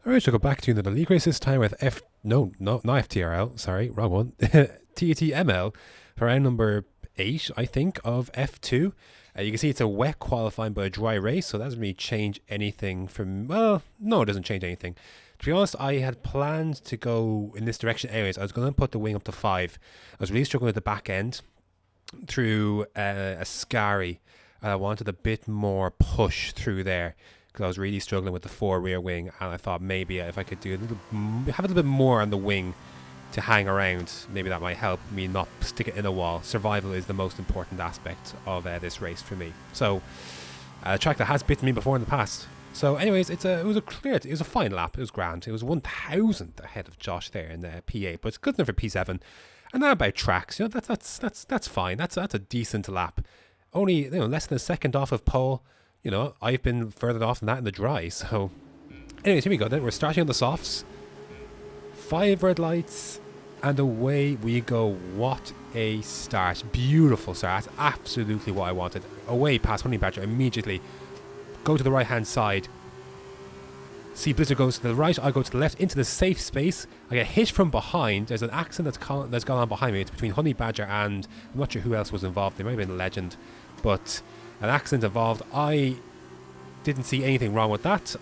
Alright, so go back to the league race this time with not FTRL, sorry, wrong one. TTML for round number 8, I think, of F2. You can see it's a wet qualifying but a dry race, so that doesn't really change anything from, well, no, it doesn't change anything. To be honest, I had planned to go in this direction anyways. I was going to put the wing up to 5. I was really struggling with the back end through a Scary. I wanted a bit more push through there because I was really struggling with the 4 rear wing, and I thought maybe if I could have a little bit more on the wing to hang around, maybe that might help me not stick it in a wall. Survival is the most important aspect of this race for me. So a track that has bitten me before in the past. So anyways, it was a fine lap. It was grand. It was 1,000th ahead of Josh there in the P8, but it's good enough for P7. And now about tracks, that's fine. That's a decent lap. Only less than a second off of pole. I've been further off than that in the dry. So anyways, here we go then. We're starting on the softs. 5 red lights, and away we go. What a start. Beautiful start. That's absolutely what I wanted. Away past Honey Badger immediately. Go to the right hand side. See Blizzard goes to the right, I go to the left into the safe space. I get hit from behind. There's an accident that's gone on behind me. It's between Honey Badger and I'm not sure who else was involved. There might have been a Legend, but an accident involved. I didn't see anything wrong with that.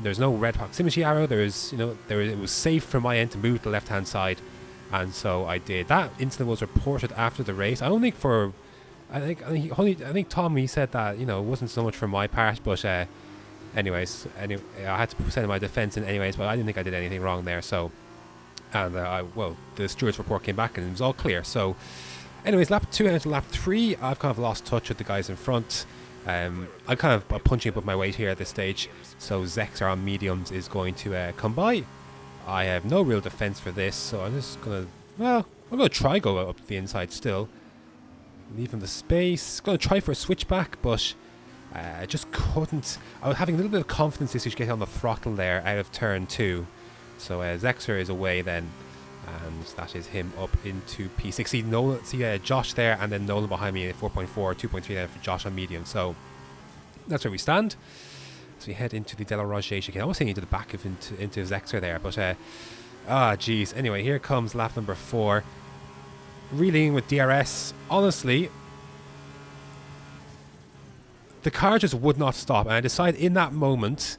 There's no red proximity arrow. It was safe from my end to move to the left hand side, and so I did. That incident was reported after the race. I think Tommy said that it wasn't so much from my part, but anyways, I had to send my defence in anyways, but I didn't think I did anything wrong there. So, and the steward's report came back and it was all clear. So, anyways, lap 2 and lap 3, I've kind of lost touch with the guys in front. I'm kind of punching above my weight here at this stage, so Zexer on mediums is going to come by. I have no real defence for this, so I'm just gonna, I'm gonna try go up the inside still. Leaving the space, gonna try for a switchback, but I just couldn't. I was having a little bit of confidence issues getting on the throttle there out of turn 2. So Zexer is away then, and that is him up into P6. See Josh there, and then Nolan behind me at 4.4, 2.3 there for Josh on medium. So that's where we stand. So we head into the De La Roche chicane. I was saying into the back of into Zexer there, but geez. Anyway, here comes lap number 4. Reeling with DRS. Honestly, the car just would not stop, and I decided in that moment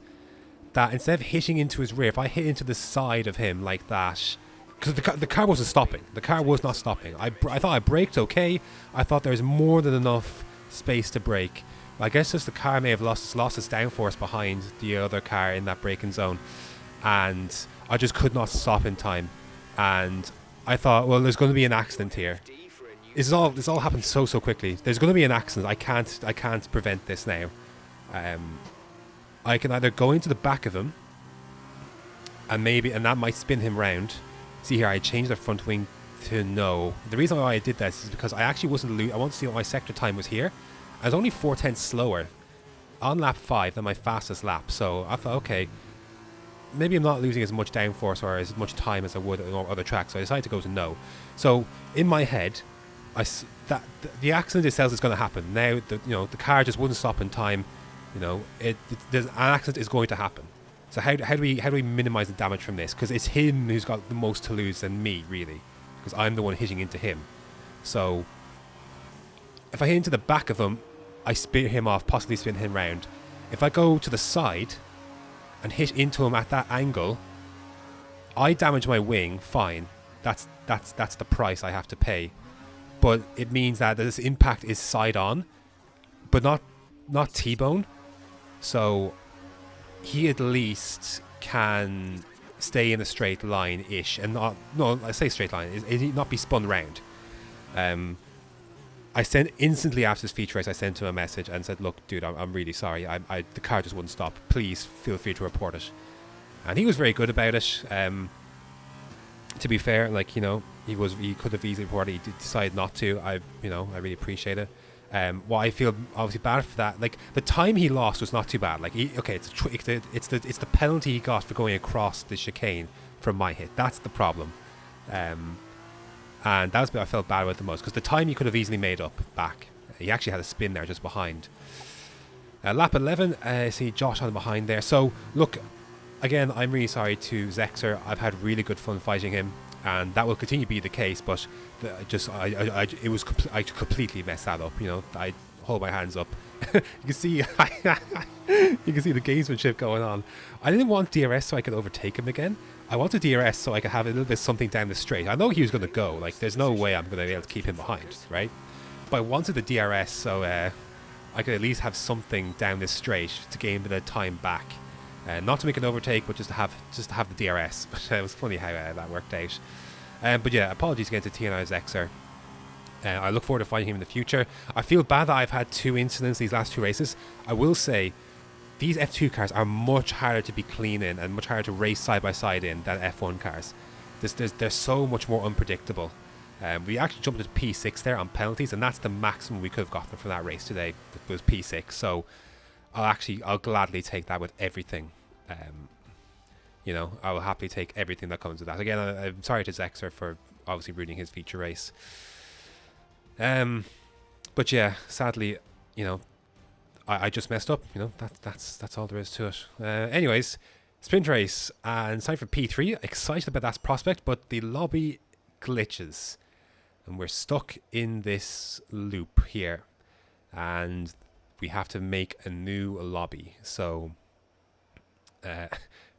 that instead of hitting into his rear, if I hit into the side of him like that, because the car wasn't stopping. The car was not stopping. I thought I braked okay. I thought there was more than enough space to brake. I guess just the car may have lost its downforce behind the other car in that braking zone, and I just could not stop in time. And I thought, well, there's going to be an accident here. This all happened so quickly. There's going to be an accident. I can't prevent this now. I can either go into the back of him, and that might spin him round. See here, I changed the front wing to no. The reason why I did this is because I actually wasn't. I want to see what my sector time was here. I was only 4/10 slower on lap 5 than my fastest lap. So I thought, okay, maybe I'm not losing as much downforce or as much time as I would on other tracks. So I decided to go to no. So in my head, the accident itself is going to happen. Now the car just wouldn't stop in time. An accident is going to happen. So how do we minimize the damage from this? Because it's him who's got the most to lose than me, really, because I'm the one hitting into him. So if I hit into the back of him, I spin him off, possibly spin him round. If I go to the side and hit into him at that angle, I damage my wing. Fine, that's the price I have to pay. But it means that this impact is side on, but not T-bone. So he at least can stay in a straight line-ish, and I say straight line, it not be spun round. I sent instantly after this feature race, I sent him a message and said, look, dude, I'm really sorry. The car just wouldn't stop. Please feel free to report it. And he was very good about it. To be fair, he could have easily reported. He decided not to. I really appreciate it. What I feel obviously bad for that, the time he lost was not too bad. It's the penalty he got for going across the chicane from my hit. That's the problem. And that was what I felt bad with the most, because the time he could have easily made up back. He actually had a spin there just behind. Lap 11, I see Josh on behind there. So look, again, I'm really sorry to Zexer. I've had really good fun fighting him, and that will continue to be the case. But I completely messed that up. You know, I hold my hands up. You can see, you can see the gamesmanship going on. I didn't want DRS so I could overtake him again. I wanted DRS so I could have a little bit something down the straight. I know he was going to go. Like, there's no way I'm going to be able to keep him behind, right? But I wanted the DRS so I could at least have something down this straight to gain a bit of time back. Not to make an overtake, but just to have the DRS. But it was funny how that worked out. But yeah, apologies again to TNI Zexer. I look forward to fighting him in the future. I feel bad that I've had 2 incidents these last 2 races. I will say, these F2 cars are much harder to be clean in and much harder to race side by side in than F1 cars. They're so much more unpredictable. We actually jumped into P6 there on penalties, and that's the maximum we could have gotten from that race today. It was P6, so I'll gladly take that with everything. You know, I will happily take everything that comes with that. Again, I'm sorry to Zexer for obviously ruining his feature race. But yeah, sadly, you know, I just messed up. You know, that's all there is to it. Anyways, sprint race, and it's time for P3. Excited about that prospect, but the lobby glitches, and we're stuck in this loop here, and we have to make a new lobby. So,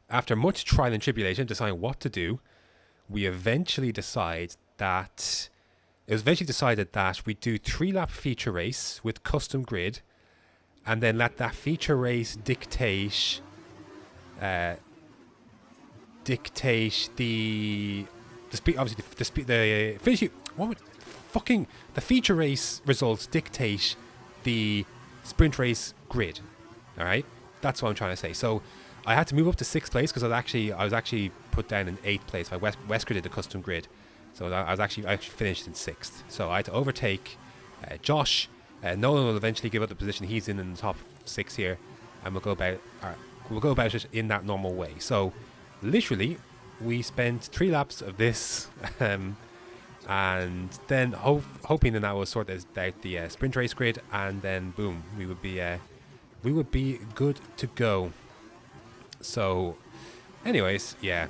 after much trial and tribulation, deciding what to do, we eventually decide that. It was eventually decided that we do 3-lap feature race with custom grid, and then let that feature race dictate the speed. Obviously, the speed. The finish. The feature race results dictate the sprint race grid. All right, that's what I'm trying to say. So I had to move up to 6th place because I was actually put down in 8th place. Wesker did the custom grid. So I actually finished in 6th. So I had to overtake Josh. Nolan will eventually give up the position he's in the top 6 here, and we'll go about it in that normal way. So literally, we spent 3 laps of this, and then hoping that will sort out the sprint race grid, and then boom, we would be good to go. So, anyways, yeah,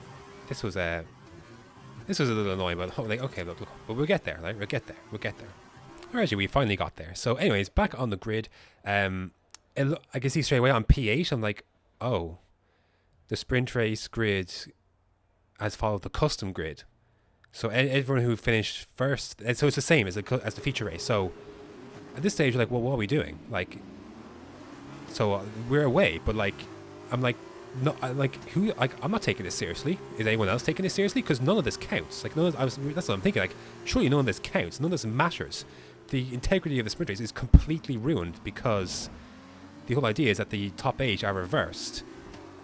this was a little annoying, but like, okay, look, but we'll get there, right? We'll get there. Or actually, we finally got there. So, anyways, back on the grid, I can see straight away on P8, I'm like, oh, the sprint race grid has followed the custom grid. So everyone who finished first, and so it's the same as the feature race. So at this stage, we're like, well, what are we doing? Like, so we're away, but like, I'm like, no, I'm not taking this seriously. Is anyone else taking this seriously? Because none of this counts. Like, that's what I'm thinking. Like, surely none of this counts. None of this matters. The integrity of the sprint race is completely ruined because the whole idea is that the top 8 are reversed,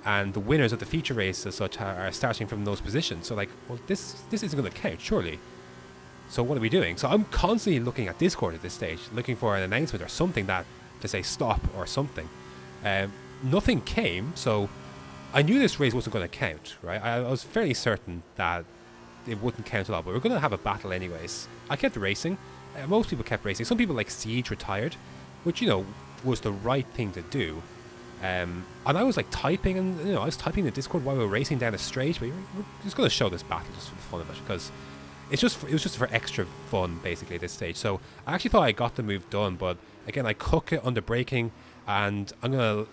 and the winners of the feature race as such are starting from those positions. So like, well, this isn't going to count, surely. So what are we doing? So I'm constantly looking at Discord at this stage, looking for an announcement or something that to say stop or something. Nothing came, so I knew this race wasn't going to count, right? I was fairly certain that it wouldn't count at all, but we're going to have a battle anyways. I kept racing. Most people kept racing. Some people like Siege retired, which, you know, was the right thing to do. And I was like typing, and you know, I was typing in the Discord while we were racing down a straight. But we're just going to show this battle just for the fun of it, because it was just for extra fun basically at this stage. So I actually thought I got the move done, but again, I cook it under braking, and I'm gonna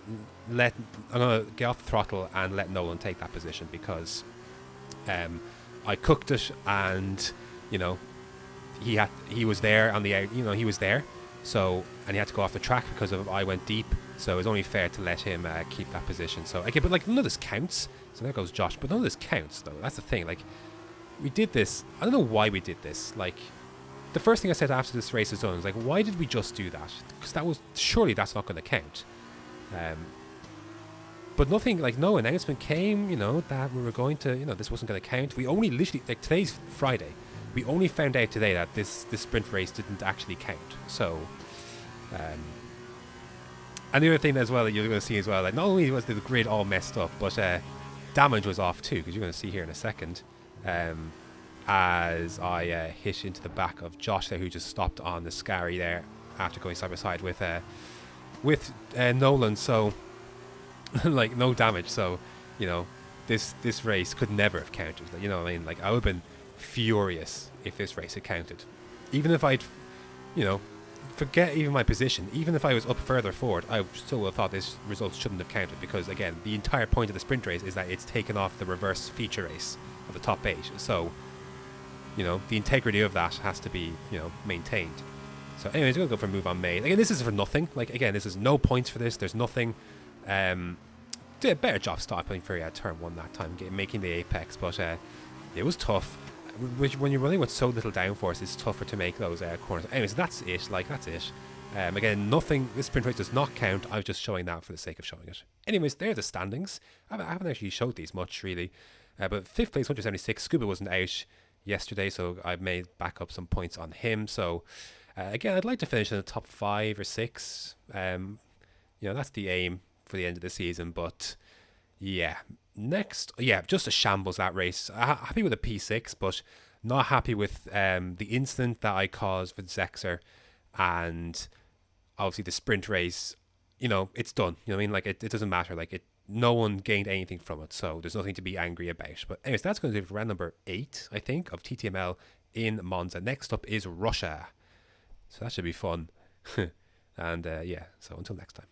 get off the throttle and let Nolan take that position, because I cooked it, and you know, he was there on the out, you know, he was there. So, and he had to go off the track because I went deep. So it was only fair to let him keep that position. So, okay, but like none of this counts. So there goes Josh. But none of this counts, though. That's the thing. Like, we did this. I don't know why we did this. Like, the first thing I said after this race is done was like, why did we just do that? Because surely that's not going to count. But nothing, like, no announcement came, you know, that we were going to, you know, this wasn't going to count. We only literally, like, today's Friday. We only found out today that this sprint race didn't actually count. So, and the other thing as well that you're going to see as well, like, not only was the grid all messed up, but damage was off too, because you're going to see here in a second, as I hit into the back of Josh there, who just stopped on the Scary there after going side by side with Nolan. So, like, no damage. So, you know, this race could never have counted. You know what I mean? Like, I would have been furious if this race had counted. Even if I'd, you know, forget even my position. Even if I was up further forward, I still would have thought this result shouldn't have counted, because again, the entire point of the sprint race is that it's taken off the reverse feature race of the top 8. So, you know, the integrity of that has to be, you know, maintained. So anyways, we're going to go for a move on made. Again, this is for nothing. Like, again, this is no points for this. There's nothing. Did a better job stopping for turn 1 that time, making the apex, but it was tough. When you're running with so little downforce, it's tougher to make those corners. Anyways, that's it. Like, that's it. Again, nothing. This sprint race does not count. I was just showing that for the sake of showing it. Anyways, there are the standings. I haven't actually showed these much, really. But 5th place, 176. Scuba wasn't out yesterday, so I made back up some points on him. So, again, I'd like to finish in the top 5 or 6. You know, that's the aim for the end of the season. But, yeah. Next, yeah, just a shambles, that race. Happy with a P6, but not happy with the incident that I caused with Zexer, and obviously the sprint race. You know, it's done. You know what I mean? Like, it doesn't matter. Like, no one gained anything from it, so there's nothing to be angry about. But anyways, that's going to do it for round number 8, I think, of TTML in Monza. Next up is Russia, so that should be fun. And yeah, so until next time.